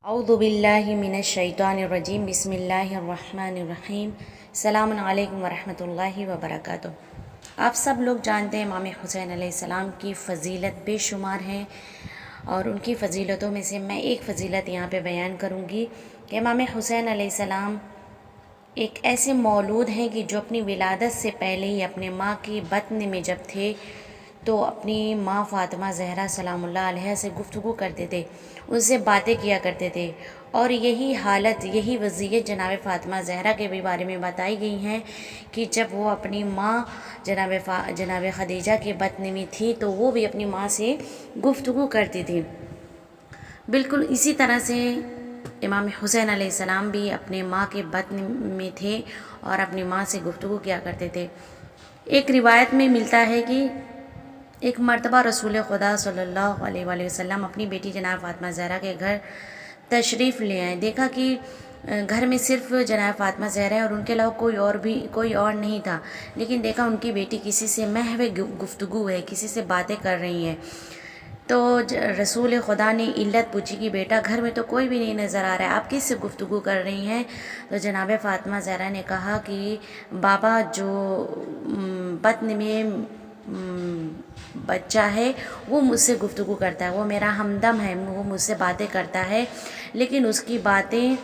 اعوذ باللہ من الشیطان الرجیم بسم اللہ الرحمن الرحیم السلام علیکم ورحمۃ اللہ وبرکاتہ۔ آپ سب لوگ جانتے ہیں امام حسین علیہ السلام کی فضیلت بے شمار ہیں، اور ان کی فضیلتوں میں سے میں ایک فضیلت یہاں پہ بیان کروں گی کہ امام حسین علیہ السلام ایک ایسے مولود ہیں کہ جو اپنی ولادت سے پہلے ہی اپنے ماں کی بطن میں جب تھے تو اپنی ماں فاطمہ زہرا سلام اللہ علیہ سے گفتگو کرتے تھے، ان سے باتیں کیا کرتے تھے، اور یہی حالت، یہی وضعیت جناب فاطمہ زہرا کے بھی بارے میں بتائی گئی ہیں کہ جب وہ اپنی ماں جناب خدیجہ کے بطن میں تھی تو وہ بھی اپنی ماں سے گفتگو کرتی تھی۔ بالکل اسی طرح سے امام حسین علیہ السلام بھی اپنے ماں کے بطن میں تھے اور اپنی ماں سے گفتگو کیا کرتے تھے۔ ایک روایت میں ملتا ہے کہ ایک مرتبہ رسول خدا صلی اللہ علیہ وآلہ وسلم اپنی بیٹی جناب فاطمہ زہرا کے گھر تشریف لے آئے۔ دیکھا کہ گھر میں صرف جناب فاطمہ زہرا ہے اور ان کے علاوہ کوئی اور نہیں تھا، لیکن دیکھا ان کی بیٹی کسی سے محو گفتگو ہے، کسی سے باتیں کر رہی ہیں۔ تو رسول خدا نے علت پوچھی کہ بیٹا گھر میں تو کوئی بھی نہیں نظر آ رہا ہے، آپ کس سے گفتگو کر رہی ہیں؟ تو جناب فاطمہ زہرا نے کہا کہ بابا جو بطن میں بچہ ہے وہ مجھ سے گفتگو کرتا ہے، وہ میرا ہمدم ہے، وہ مجھ سے باتیں کرتا ہے، لیکن اس کی باتیں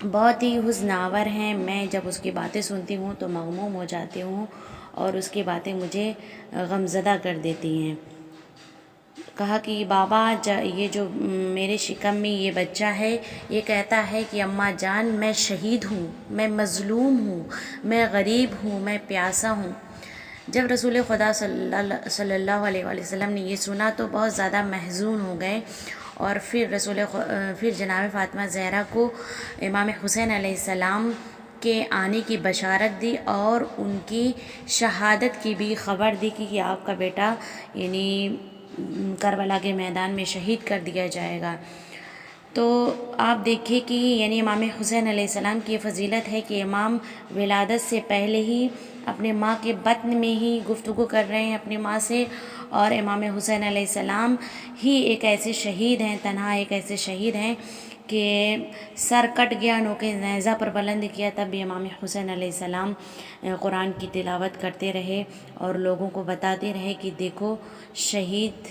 بہت ہی حزن آور ہیں، میں جب اس کی باتیں سنتی ہوں تو مغموم ہو جاتی ہوں اور اس کی باتیں مجھے غمزدہ کر دیتی ہیں۔ کہا کہ بابا یہ جو میرے شکم میں یہ بچہ ہے یہ کہتا ہے کہ اماں جان میں شہید ہوں، میں مظلوم ہوں، میں غریب ہوں، میں پیاسا ہوں۔ جب رسول خدا صلی اللہ علیہ وآلہ وسلم نے یہ سنا تو بہت زیادہ محزون ہو گئے، اور پھر جناب فاطمہ زہرا کو امام حسین علیہ السلام کے آنے کی بشارت دی اور ان کی شہادت کی بھی خبر دی کہ آپ کا بیٹا یعنی کربلا کے میدان میں شہید کر دیا جائے گا۔ تو آپ دیکھیں کہ یعنی امام حسین علیہ السلام کی یہ فضیلت ہے کہ امام ولادت سے پہلے ہی اپنے ماں کے بطن میں ہی گفتگو کر رہے ہیں اپنی ماں سے، اور امام حسین علیہ السلام ہی ایک ایسے شہید ہیں، تنہا ایک ایسے شہید ہیں کہ سر کٹ گیا، نوکے نیزہ پر بلند کیا، تب بھی امام حسین علیہ السلام قرآن کی تلاوت کرتے رہے اور لوگوں کو بتاتے رہے کہ دیکھو شہید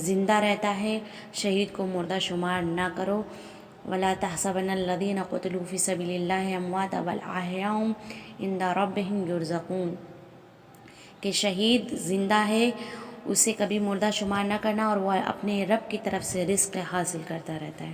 زندہ رہتا ہے، شہید کو مردہ شمار نہ کرو۔ وَلَا تَحْسَبَنَّ الَّذِينَ قُتِلُوا فِي سَبِيلِ اللَّهِ أَمْوَاتًا بَلْ أَحْيَاءٌ عِندَ رَبِّهِمْ يُرْزَقُونَ کہ شہید زندہ ہے، اسے کبھی مردہ شمار نہ کرنا، اور وہ اپنے رب کی طرف سے رزق حاصل کرتا رہتا ہے۔